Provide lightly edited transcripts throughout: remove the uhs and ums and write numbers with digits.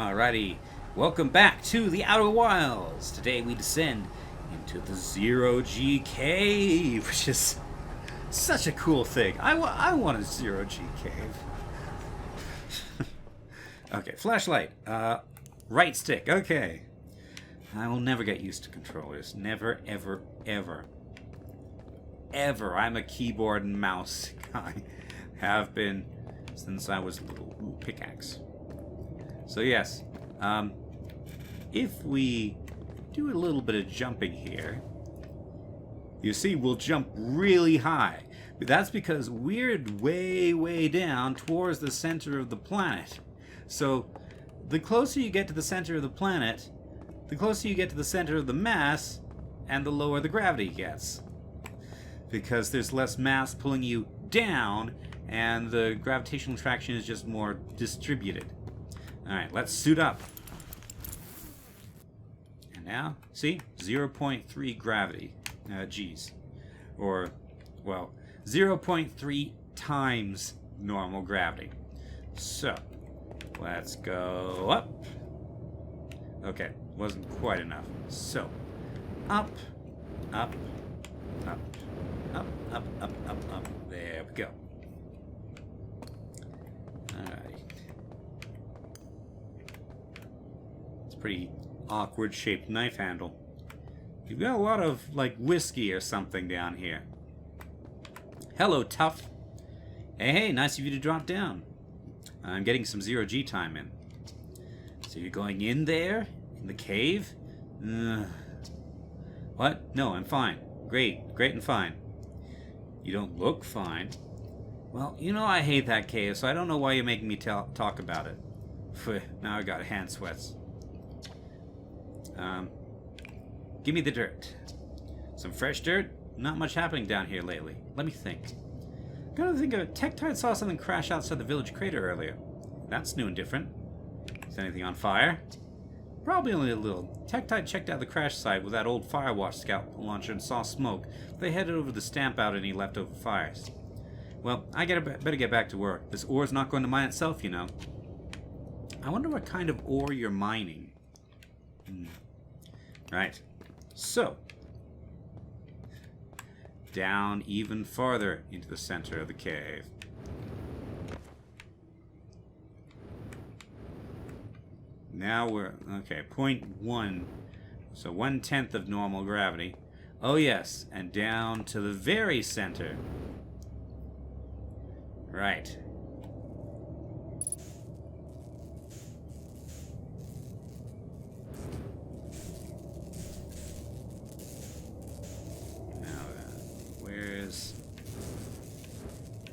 Alrighty, welcome back to the Outer Wilds. Today we descend into the Zero-G Cave, which is such a cool thing. I want a Zero-G Cave. Okay, flashlight. Right stick, okay. I will never get used to controllers. Never, ever, ever. Ever. I'm a keyboard and mouse guy. Have been since I was little. Ooh, pickaxe. So yes, if we do a little bit of jumping here, you see we'll jump really high. But that's because we're way, way down towards the center of the planet. So the closer you get to the center of the planet, the closer you get to the center of the mass, and the lower the gravity gets. Because there's less mass pulling you down, and the gravitational attraction is just more distributed. Alright, let's suit up. And now, see? 0.3 gravity. G's. Or, well, 0.3 times normal gravity. So, let's go up. Okay, wasn't quite enough. So, up, up, up, up, up, up, up, up. There we go. Alright. Pretty awkward shaped knife handle. You've got a lot of like whiskey or something down here. Hello, tough. Hey, nice of you to drop down. I'm getting some zero-G time in. So you're going in there? In the cave? What? No, I'm fine. Great and fine. You don't look fine. Well, you know I hate that cave, so I don't know why you're making me talk about it. Phew, now I got hand sweats. Give me the dirt. Some fresh dirt? Not much happening down here lately. Let me think. Gotta think of it. Tektide saw something crash outside the village crater earlier. That's new and different. Is anything on fire? Probably only a little. Tektide checked out the crash site with that old Firewatch scout launcher and saw smoke. They headed over to the stamp out any leftover fires. Well, I better get back to work. This ore's not going to mine itself, you know. I wonder what kind of ore you're mining. Right. So, down even farther into the center of the cave. Now we're, okay, 0.1, so 1/10 of normal gravity. Oh yes, and down to the very center. Right.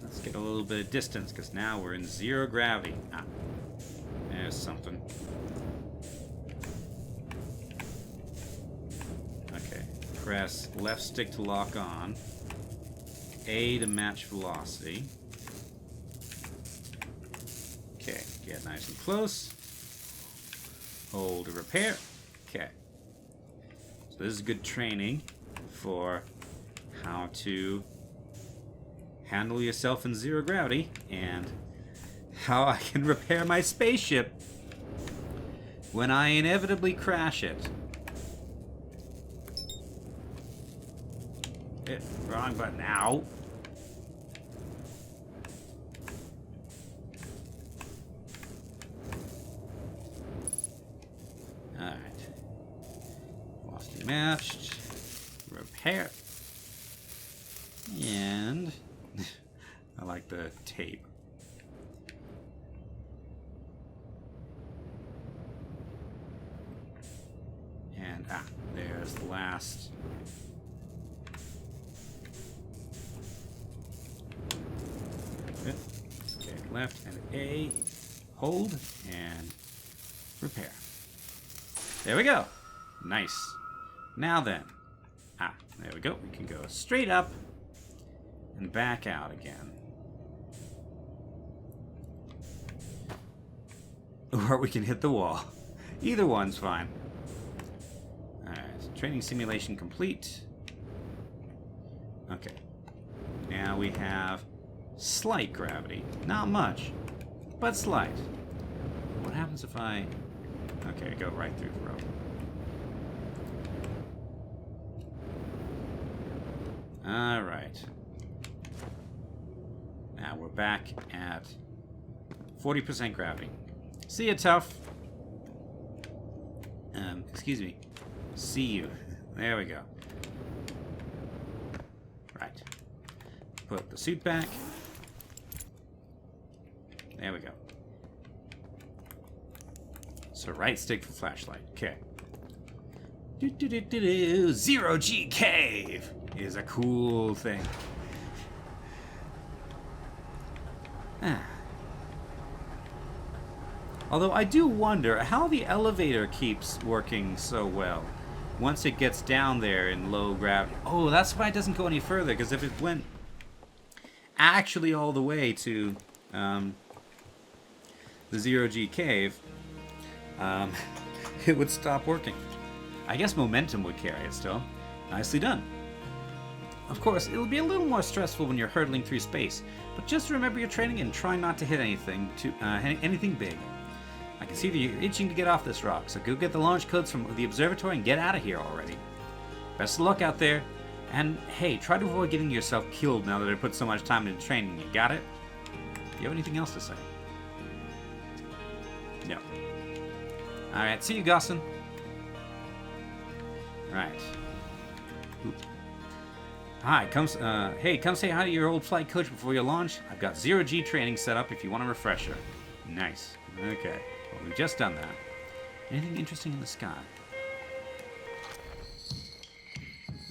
Let's get a little bit of distance, because now we're in zero gravity. Ah, there's something. Okay, press left stick to lock on, A to match velocity. Okay, get nice and close. Hold to repair. Okay. So this is good training for how to handle yourself in zero gravity and how I can repair my spaceship when I inevitably crash it. Wrong button. Ow. Alright. Velocity matched. Repair. And I like the tape. And there's the last. Okay, left and A, hold and repair. There we go. Nice. Now then. There we go. We can go straight up and back out again. Or we can hit the wall. Either one's fine. Alright, training simulation complete. Okay. Now we have slight gravity. Not much, but slight. What happens if I Okay, go right through the rope. Alright. Now we're back at 40% gravity. See you, Tough. Excuse me. See you. There we go. Right. Put the suit back. There we go. So right stick for flashlight. Okay. Zero G cave is a cool thing. Although I do wonder how the elevator keeps working so well once it gets down there in low gravity. Oh, that's why it doesn't go any further, because if it went actually all the way to the Zero G cave, it would stop working. I guess momentum would carry it still. Nicely done. Of course, it'll be a little more stressful when you're hurtling through space, but just remember your training and try not to hit anything big. I can see that you're itching to get off this rock, so go get the launch codes from the observatory and get out of here already. Best of luck out there, and hey, try to avoid getting yourself killed now that I put so much time into training. You got it? Do you have anything else to say? No. Alright, see you, Gossin. Right. Ooh. Hi, come say hi to your old flight coach before you launch. I've got Zero G training set up if you want a refresher. Nice. Okay. Well, we've just done that. Anything interesting in the sky?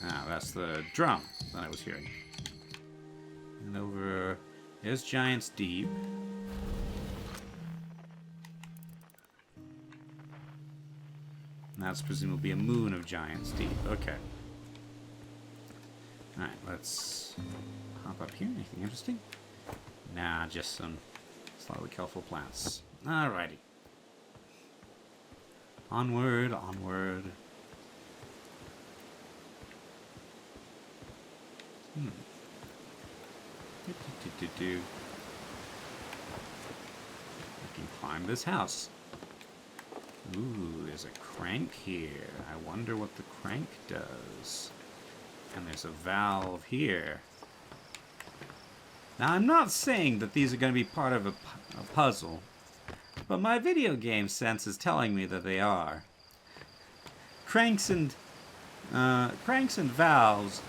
Ah, that's the drum that I was hearing. And over... There's Giant's Deep. And that's presumably a moon of Giant's Deep. Okay. Alright, let's hop up here. Anything interesting? Nah, just some slightly colorful plants. Alrighty. Onward, onward. I can climb this house. Ooh, there's a crank here. I wonder what the crank does. And there's a valve here. Now, I'm not saying that these are going to be part of a puzzle, but my video game sense is telling me that they are. Cranks and valves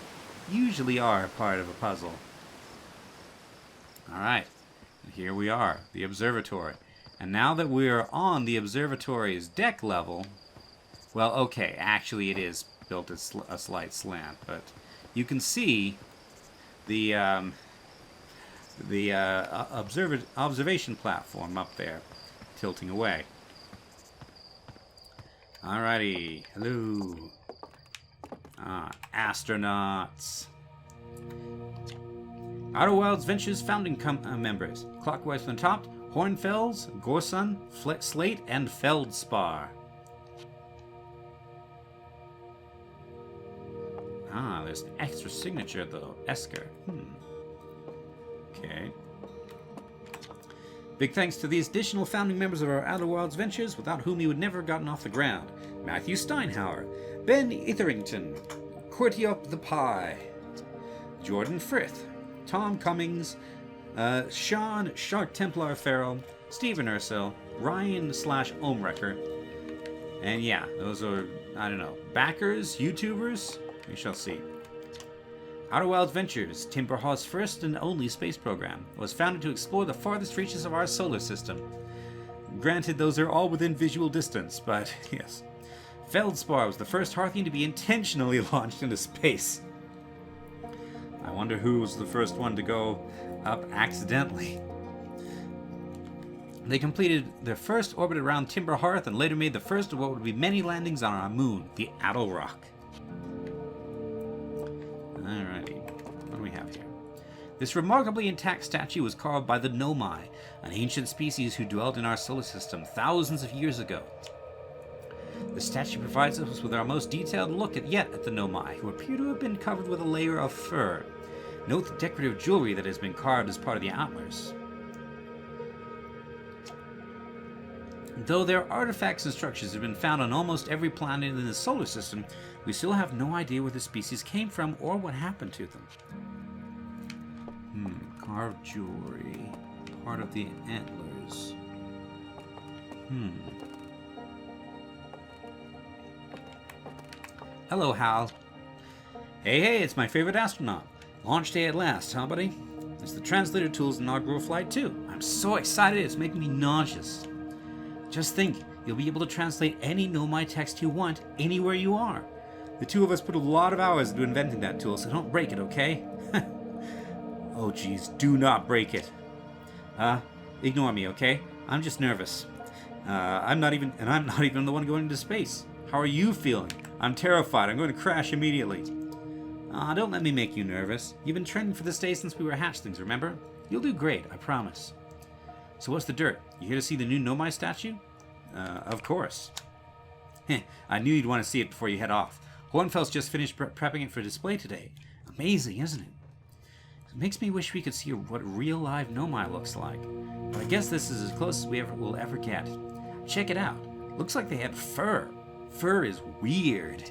usually are part of a puzzle. Alright, here we are, the observatory. And now that we're on the observatory's deck level, well, okay, actually it is built at a slight slant, but you can see the observation platform up there tilting away. Alrighty, hello. Astronauts. Outer Wilds Ventures founding members. Clockwise from the top, Hornfels, Gorsun, Slate, and Feldspar. Ah, there's an extra signature though. Esker. Okay. Big thanks to these additional founding members of our Outer Wilds Ventures, without whom you would never have gotten off the ground. Matthew Steinhauer, Ben Etherington, Courtiop the Pie, Jordan Frith, Tom Cummings, Sean Shark Templar Farrell, Stephen Ursil, Ryan /Omrecker, and yeah, those are, I don't know, backers, YouTubers? We shall see. Outer Wilds Ventures, Timberhaw's first and only space program, was founded to explore the farthest reaches of our solar system. Granted, those are all within visual distance, but yes. Feldspar was the first Hearthian to be intentionally launched into space. I wonder who was the first one to go up accidentally. They completed their first orbit around Timber Hearth and later made the first of what would be many landings on our moon, the Addle Rock. Alrighty, what do we have here? This remarkably intact statue was carved by the Nomai, an ancient species who dwelled in our solar system thousands of years ago. The statue provides us with our most detailed look yet at the Nomai, who appear to have been covered with a layer of fur. Note the decorative jewelry that has been carved as part of the antlers. Though their artifacts and structures have been found on almost every planet in the solar system, we still have no idea where the species came from or what happened to them. Carved jewelry. Part of the antlers. Hello, Hal. Hey, it's my favorite astronaut. Launch day at last, huh, buddy? It's the translator tool's inaugural flight, too. I'm so excited, it's making me nauseous. Just think, you'll be able to translate any Nomai text you want, anywhere you are. The two of us put a lot of hours into inventing that tool, so don't break it, okay? Oh, geez, do not break it. Ignore me, okay? I'm just nervous. I'm not even the one going into space. How are you feeling? I'm terrified. I'm going to crash immediately. Don't let me make you nervous. You've been training for this day since we were hatchlings, remember? You'll do great, I promise. So what's the dirt? You here to see the new Nomai statue? Of course. I knew you'd want to see it before you head off. Hornfels just finished prepping it for display today. Amazing, isn't it? It makes me wish we could see what real live Nomai looks like. But I guess this is as close as we will ever get. Check it out. Looks like they had fur. Fur is weird.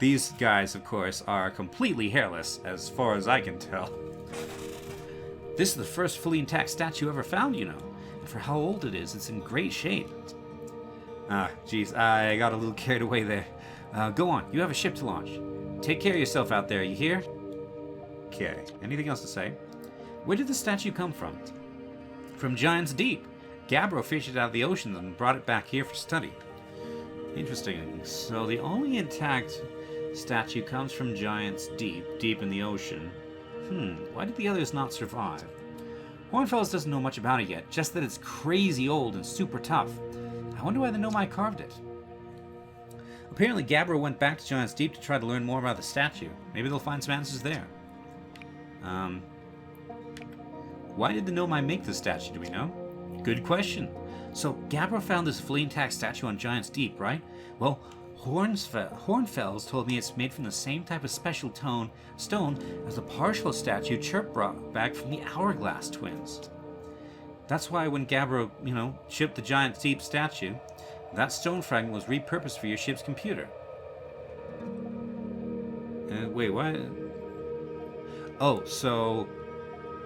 These guys, of course, are completely hairless, as far as I can tell. This is the first fully intact statue ever found, you know. And for how old it is, it's in great shape. Geez, I got a little carried away there. Go on, you have a ship to launch. Take care of yourself out there, you hear? Okay, anything else to say? Where did the statue come from? From Giant's Deep. Gabbro fished it out of the ocean and brought it back here for study. Interesting. So the only intact statue comes from Giant's Deep, deep in the ocean. Why did the others not survive? Hornfels doesn't know much about it yet, just that it's crazy old and super tough. I wonder why the Nomai carved it. Apparently Gabbro went back to Giant's Deep to try to learn more about the statue. Maybe they'll find some answers there. Why did the Nomai make this statue, do we know? Good question. So, Gabbro found this fully intact statue on Giant's Deep, right? Well, Hornfels told me it's made from the same type of special stone as the partial statue Chirp brought back from the Hourglass twins. That's why when Gabbro, shipped the Giant's Deep statue, that stone fragment was repurposed for your ship's computer. Wait, what? Oh, so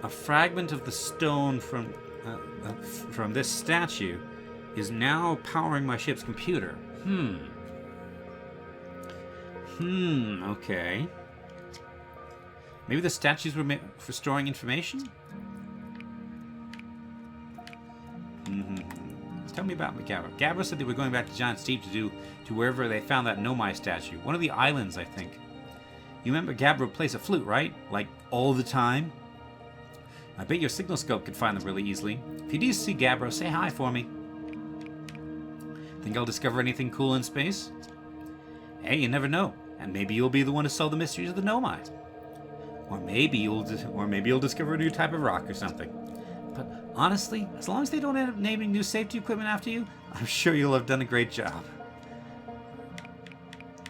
a fragment of the stone from this statue is now powering my ship's computer. Okay. Maybe the statues were made for storing information? Tell me about Gabbro. Gabbro said they were going back to Giant's Deep to wherever they found that Nomai statue. One of the islands, I think. You remember Gabbro plays a flute, right? Like, all the time? I bet your signal scope could find them really easily. If you do see Gabbro, say hi for me. Think I'll discover anything cool in space? Hey, you never know. And maybe you'll be the one to solve the mysteries of the Nomai. Or maybe you'll discover a new type of rock or something. But honestly, as long as they don't end up naming new safety equipment after you, I'm sure you'll have done a great job.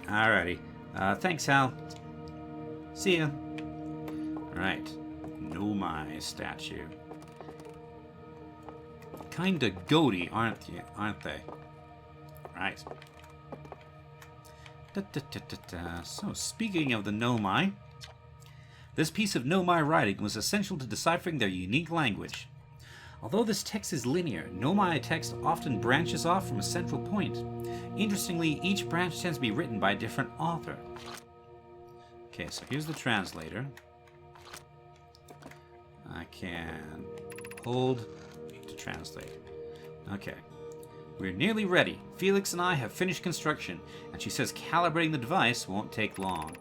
Alrighty. Thanks, Hal. See ya. Alright. Nomai statue. Kinda goaty, aren't they? Right. So, speaking of the Nomai, this piece of Nomai writing was essential to deciphering their unique language. Although this text is linear, Nomai text often branches off from a central point. Interestingly, each branch tends to be written by a different author. Okay, so here's the translator. I can hold to translate. Okay. We're nearly ready. Felix and I have finished construction, and she says calibrating the device won't take long.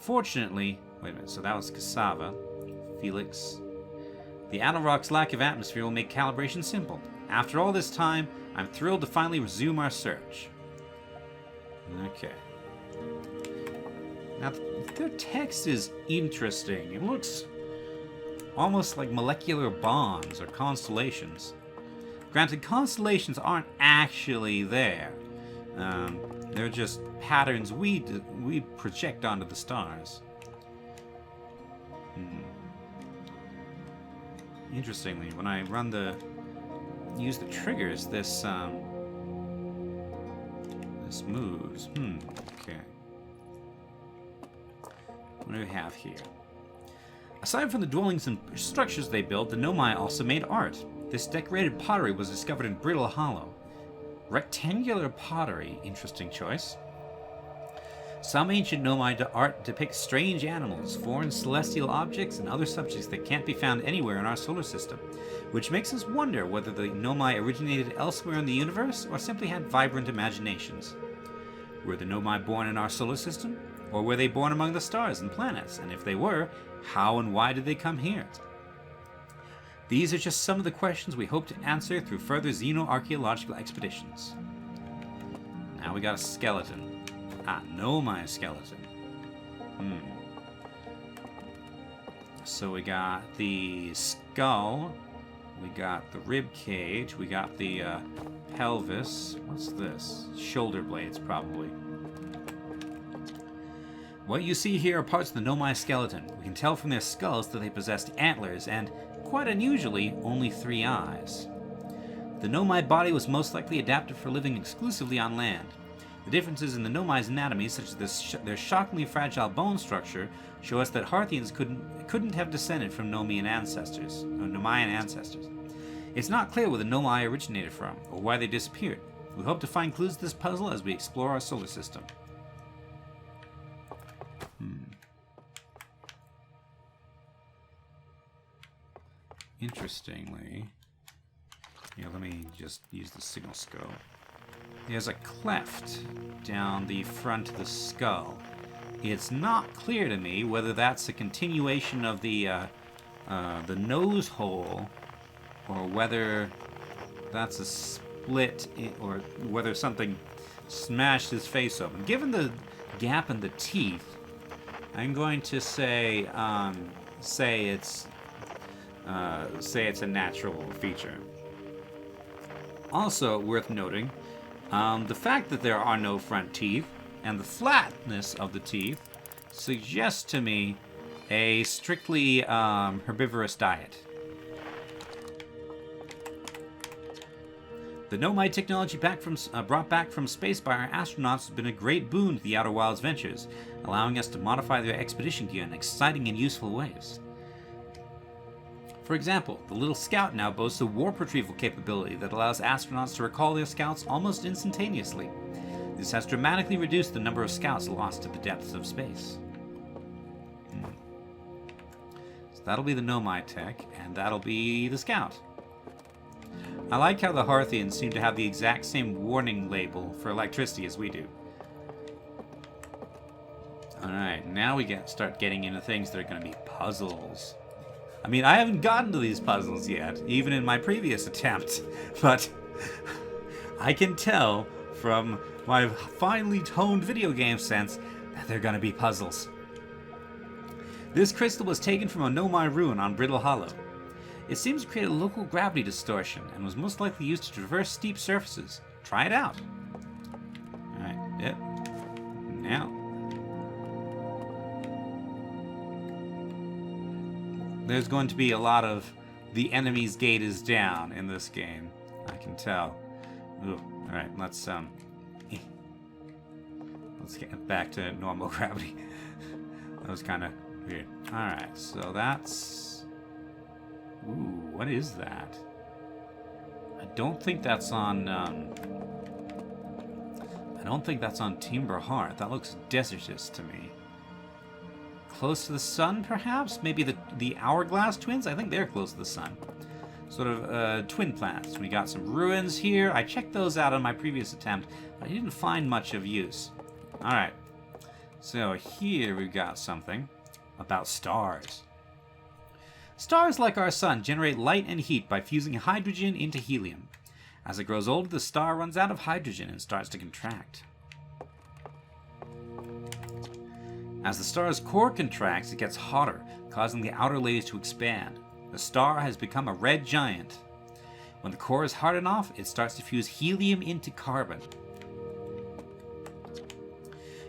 Fortunately, wait a minute, so that was Cassava. Felix. The Adelrock's lack of atmosphere will make calibration simple. After all this time, I'm thrilled to finally resume our search. Okay. Now, their text is interesting. It looks almost like molecular bonds or constellations. Granted, constellations aren't actually there. They're just patterns we project onto the stars. Interestingly, when I run the use the triggers, this this moves. Okay. What do we have here? Aside from the dwellings and structures they built, the Nomai also made art. This decorated pottery was discovered in Brittle Hollow. Rectangular pottery, interesting choice. Some ancient Nomai art depicts strange animals, foreign celestial objects, and other subjects that can't be found anywhere in our solar system, which makes us wonder whether the Nomai originated elsewhere in the universe or simply had vibrant imaginations. Were the Nomai born in our solar system? Or were they born among the stars and planets? And if they were, how and why did they come here? These are just some of the questions we hope to answer through further xenoarchaeological expeditions. Now we got a skeleton. Nomai skeleton. So we got the skull, we got the rib cage, we got the pelvis. What's this? Shoulder blades, probably. What you see here are parts of the Nomai skeleton. We can tell from their skulls that they possessed antlers and, quite unusually, only 3 eyes. The Nomai body was most likely adapted for living exclusively on land. The differences in the Nomai's anatomy, such as their shockingly fragile bone structure, show us that Harthians couldn't have descended from Nomaian ancestors. It's not clear where the Nomai originated from, or why they disappeared. We hope to find clues to this puzzle as we explore our solar system. Interestingly, let me just use the signal scope. There's a cleft down the front of the skull. It's not clear to me whether that's a continuation of the nose hole, or whether that's a split, or whether something smashed his face open. Given the gap in the teeth, I'm going to say it's a natural feature. Also worth noting, the fact that there are no front teeth and the flatness of the teeth suggests to me a strictly herbivorous diet. The Nomai technology brought back from space by our astronauts has been a great boon to the Outer Wilds ventures, allowing us to modify their expedition gear in exciting and useful ways. For example, the little Scout now boasts a warp retrieval capability that allows astronauts to recall their scouts almost instantaneously. This has dramatically reduced the number of scouts lost to the depths of space. So that'll be the Nomai tech, and that'll be the Scout. I like how the Harthians seem to have the exact same warning label for electricity as we do. Alright, now we start getting into things that are going to be puzzles. I mean, I haven't gotten to these puzzles yet, even in my previous attempt, but I can tell from my finely toned video game sense that they're going to be puzzles. This crystal was taken from a Nomai ruin on Brittle Hollow. It seems to create a local gravity distortion and was most likely used to traverse steep surfaces. Try it out. Alright, yep. Now. There's going to be a lot of the enemy's gate is down in this game. I can tell. Alright, let's get back to normal gravity. That was kind of weird. Alright, so that's... Ooh, what is that? I don't think that's on, Timber Heart. That looks desertous to me. Close to the sun, perhaps? Maybe the Hourglass Twins? I think they're close to the sun. Sort of twin planets. We got some ruins here. I checked those out on my previous attempt, but I didn't find much of use. Alright. So here we've got something about stars. Stars, like our sun, generate light and heat by fusing hydrogen into helium. As it grows older, the star runs out of hydrogen and starts to contract. As the star's core contracts, it gets hotter, causing the outer layers to expand. The star has become a red giant. When the core is hard enough, it starts to fuse helium into carbon.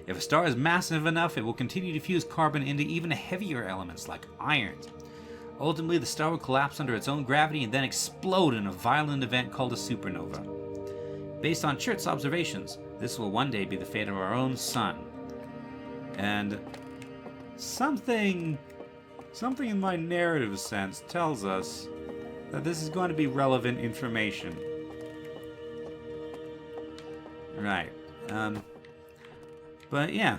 If a star is massive enough, it will continue to fuse carbon into even heavier elements like iron. Ultimately, the star will collapse under its own gravity and then explode in a violent event called a supernova. Based on Chert's observations, this will one day be the fate of our own sun. And something in my narrative sense tells us that this is going to be relevant information. Right. But yeah,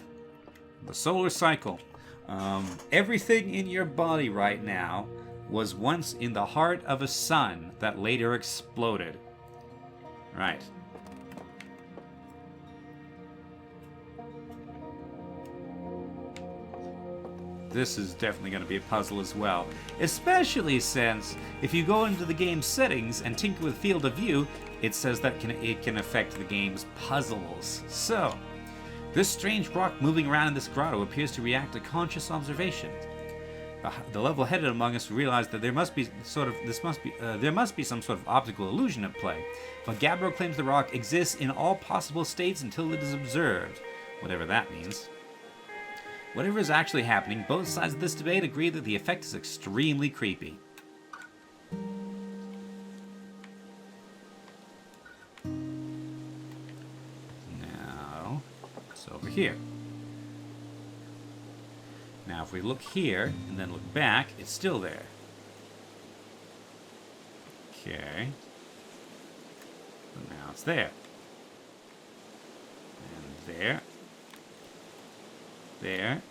the solar cycle. Everything in your body right now was once in the heart of a sun that later exploded. Right. This is definitely going to be a puzzle as well. Especially since, if you go into the game's settings and tinker with field of view, it says that it can affect the game's puzzles. So, this strange rock moving around in this grotto appears to react to conscious observation. The level-headed among us realize that there must be some sort of optical illusion at play. But Gabbro claims the rock exists in all possible states until it is observed, whatever that means. Whatever is actually happening, both sides of this debate agree that the effect is extremely creepy. Now, it's over here. Now, if we look here and then look back, it's still there. Okay. And now it's there. And there. There.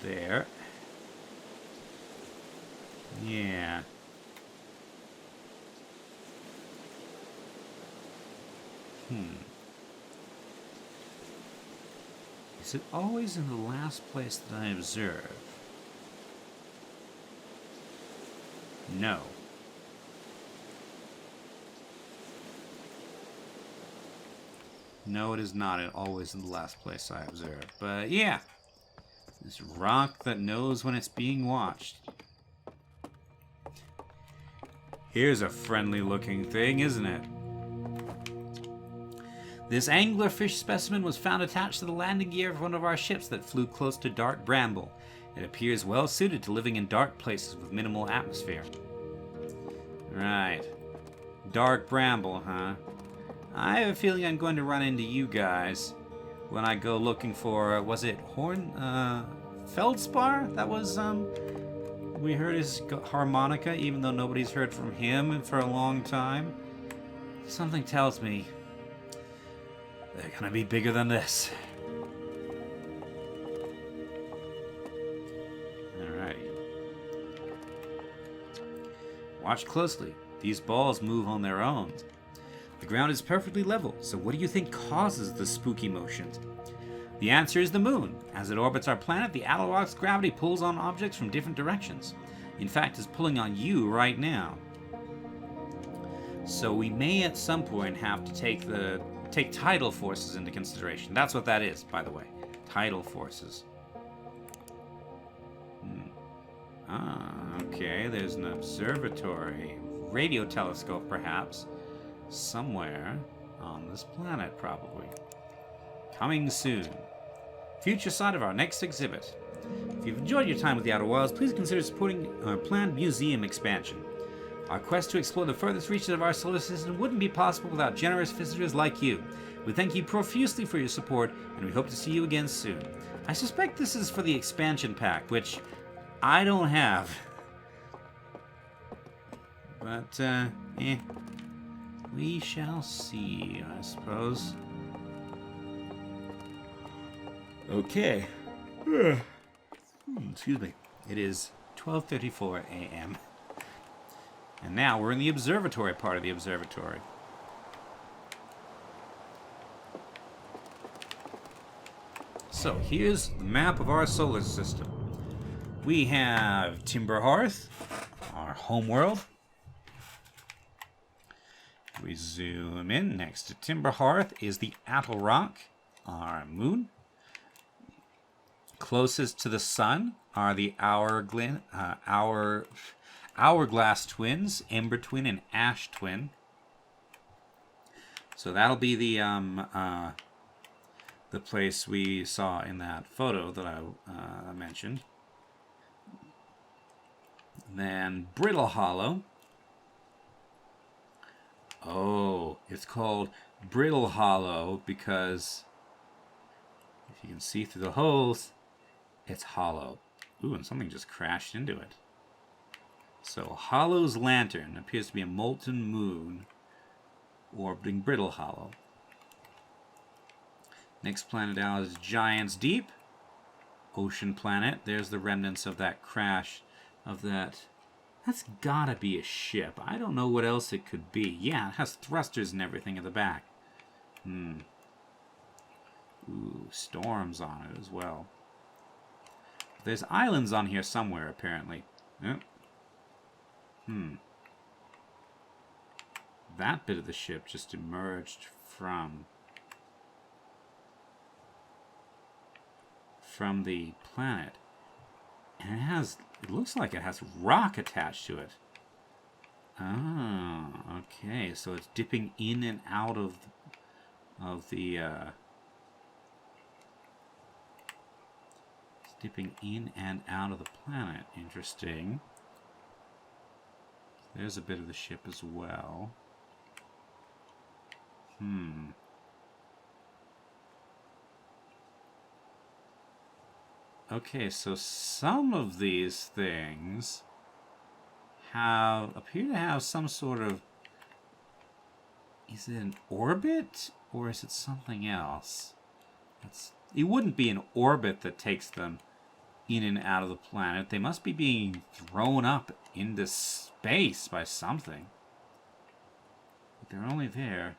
There. Yeah. Is it always in the last place that I observe? No. No, it is not always in the last place I observe. But yeah, this rock that knows when it's being watched. Here's a friendly looking thing, isn't it? This anglerfish specimen was found attached to the landing gear of one of our ships that flew close to Dark Bramble. It appears well suited to living in dark places with minimal atmosphere. Right. Dark Bramble, huh? I have a feeling I'm going to run into you guys when I go looking for, was it Feldspar? That was, we heard his harmonica, even though nobody's heard from him for a long time. Something tells me they're gonna be bigger than this. Alrighty. Watch closely. These balls move on their own. The ground is perfectly level, so what do you think causes the spooky motions? The answer is the moon. As it orbits our planet, the Addle Rock's gravity pulls on objects from different directions. In fact, it's pulling on you right now. So we may at some point have to take tidal forces into consideration. That's what that is, by the way. Tidal forces. Okay, there's an observatory. Radio telescope, perhaps. Somewhere on this planet, probably. Coming soon. Future site of our next exhibit. If you've enjoyed your time with the Outer Wilds, please consider supporting our planned museum expansion. Our quest to explore the furthest reaches of our solar system wouldn't be possible without generous visitors like you. We thank you profusely for your support, and we hope to see you again soon. I suspect this is for the expansion pack, which I don't have. But, we shall see, I suppose. Okay. Excuse me. It is 12:34 a.m. And now we're in the observatory part of the observatory. So here's the map of our solar system. We have Timberhearth, our homeworld. We zoom in. Next to Timberhearth is the Addle Rock, our moon. Closest to the sun are the Hourglass twins, Ember twin and Ash twin. So that'll be the place we saw in that photo that I mentioned. Then Brittle Hollow. Oh, it's called Brittle Hollow because if you can see through the holes, it's hollow. Ooh, and something just crashed into it. So Hollow's lantern appears to be a molten moon orbiting Brittle Hollow. Next planet out is Giant's Deep. Ocean planet. There's the remnants of that crash of that. That's gotta be a ship. I don't know what else it could be. Yeah, it has thrusters and everything at the back. Ooh, storms on it as well. There's islands on here somewhere, apparently. Yep. That bit of the ship just emerged from the planet. And it looks like it has rock attached to it. Oh, okay. So it's dipping in and out of the it's dipping in and out of the planet. Interesting. There's a bit of the ship as well. Okay, so some of these things appear to have some sort of... Is it an orbit? Or is it something else? It wouldn't be an orbit that takes them in and out of the planet. They must be being thrown up into space by something. But they're only there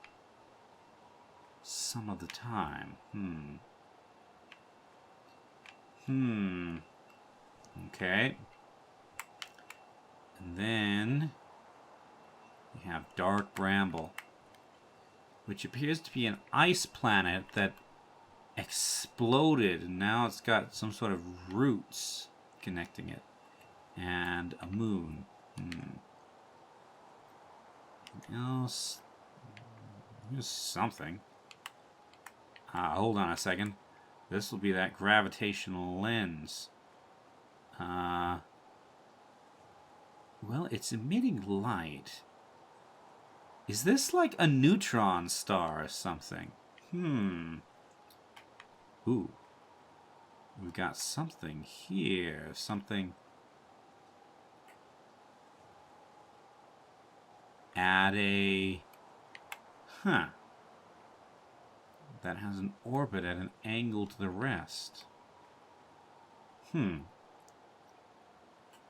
some of the time. Okay. And then we have Dark Bramble, which appears to be an ice planet that exploded, and now it's got some sort of roots connecting it. And a moon. Else? There's something. Hold on a second. This will be that gravitational lens. Well, it's emitting light. Is this like a neutron star or something? Ooh. We've got something here. Something... at a... that has an orbit at an angle to the rest.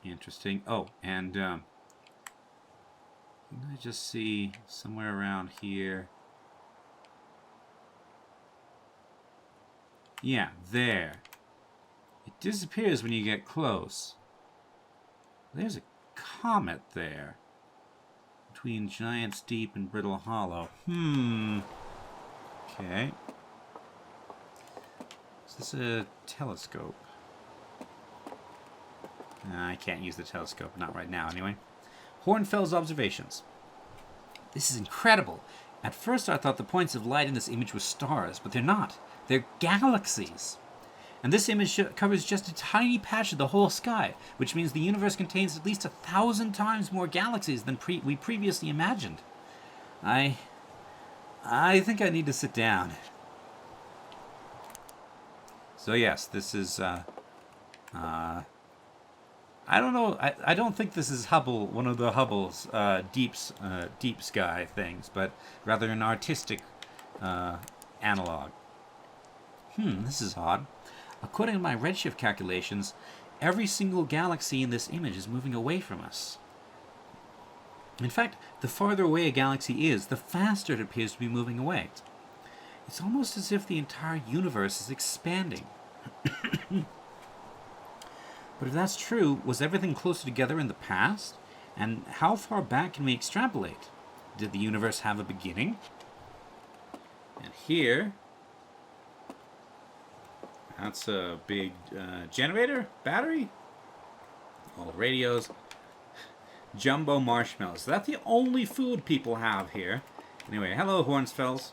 Interesting. Oh, and I just see somewhere around here. Yeah, there. It disappears when you get close. There's a comet there. Between Giant's Deep and Brittle Hollow. Okay. Is this a telescope? I can't use the telescope. Not right now, anyway. Hornfels observations. This is incredible. At first I thought the points of light in this image were stars, but they're not. They're galaxies. And this image covers just a tiny patch of the whole sky, which means the universe contains at least 1,000 times more galaxies than we previously imagined. I think I need to sit down. So yes, this is, I don't know, I don't think this is Hubble, one of the Hubble's deep sky things, but rather an artistic analog. This is odd. According to my redshift calculations, every single galaxy in this image is moving away from us. In fact, the farther away a galaxy is, the faster it appears to be moving away. It's almost as if the entire universe is expanding. But if that's true, was everything closer together in the past? And how far back can we extrapolate? Did the universe have a beginning? And here... that's a big generator, battery, all radios, jumbo marshmallows. So that's the only food people have here. Anyway, hello, Hornsfells.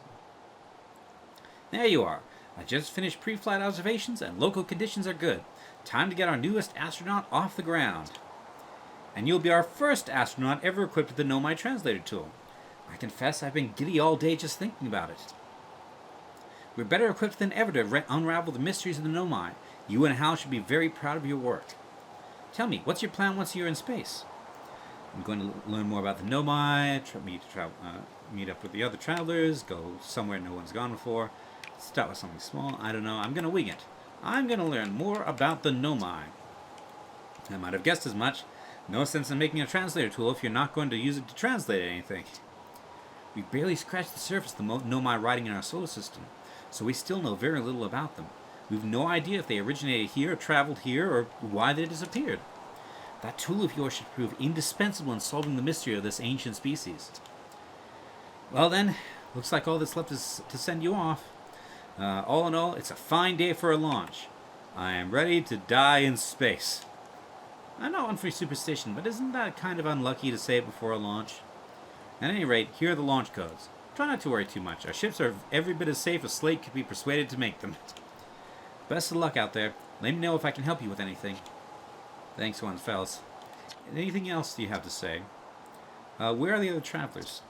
There you are. I just finished pre-flight observations and local conditions are good. Time to get our newest astronaut off the ground. and you'll be our first astronaut ever equipped with the Nomai translator tool. I confess I've been giddy all day just thinking about it. We're better equipped than ever to unravel the mysteries of the Nomai. You and Hal should be very proud of your work. Tell me, what's your plan once you're in space? I'm going to learn more about the Nomai, meet up with the other travelers, go somewhere no one's gone before, start with something small, I don't know, I'm going to wing it. I'm going to learn more about the Nomai. I might have guessed as much. No sense in making a translator tool if you're not going to use it to translate anything. We barely scratched the surface of the Nomai riding in our solar system, so we still know very little about them. We've no idea if they originated here, or traveled here, or why they disappeared. That tool of yours should prove indispensable in solving the mystery of this ancient species. Well then, looks like all that's left is to send you off. All in all, it's a fine day for a launch. I am ready to die in space. I'm not one for superstition, but isn't that kind of unlucky to say it before a launch? At any rate, here are the launch codes. Try not to worry too much. Our ships are every bit as safe as Slate could be persuaded to make them. Best of luck out there. Let me know if I can help you with anything. Thanks once, fellas. Anything else you have to say? Where are the other travelers?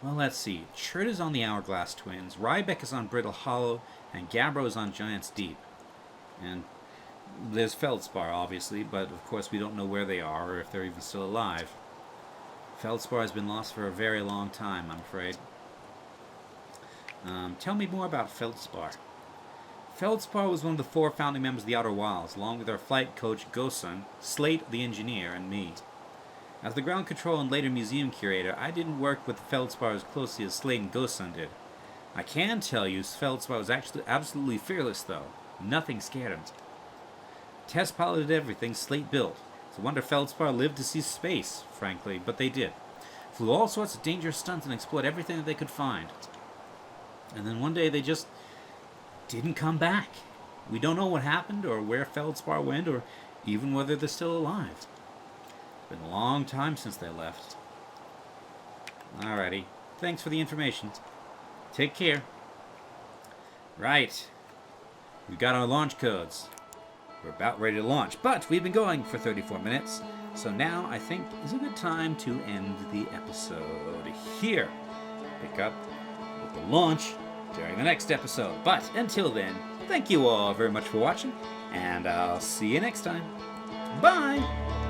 Well, let's see. Chert is on the Hourglass Twins, Rybeck is on Brittle Hollow, and Gabbro is on Giant's Deep. And there's Feldspar, obviously, but of course we don't know where they are or if they're even still alive. Feldspar has been lost for a very long time, I'm afraid. Tell me more about Feldspar. Feldspar was one of the 4 founding members of the Outer Wilds, along with our flight coach Gosun, Slate the engineer, and me. As the ground control and later museum curator, I didn't work with Feldspar as closely as Slate and Gosun did. I can tell you Feldspar was actually absolutely fearless, though. Nothing scared him. Test piloted everything Slate built. It's a wonder Feldspar lived to see space, frankly, but they did. Flew all sorts of dangerous stunts and explored everything that they could find. And then one day they just didn't come back. We don't know what happened, or where Feldspar went, or even whether they're still alive. It's been a long time since they left. Alrighty. Thanks for the information. Take care. Right. We've got our launch codes. We're about ready to launch, but we've been going for 34 minutes, so now I think is a good time to end the episode here. Pick up with the launch during the next episode. But until then, thank you all very much for watching, and I'll see you next time. Bye!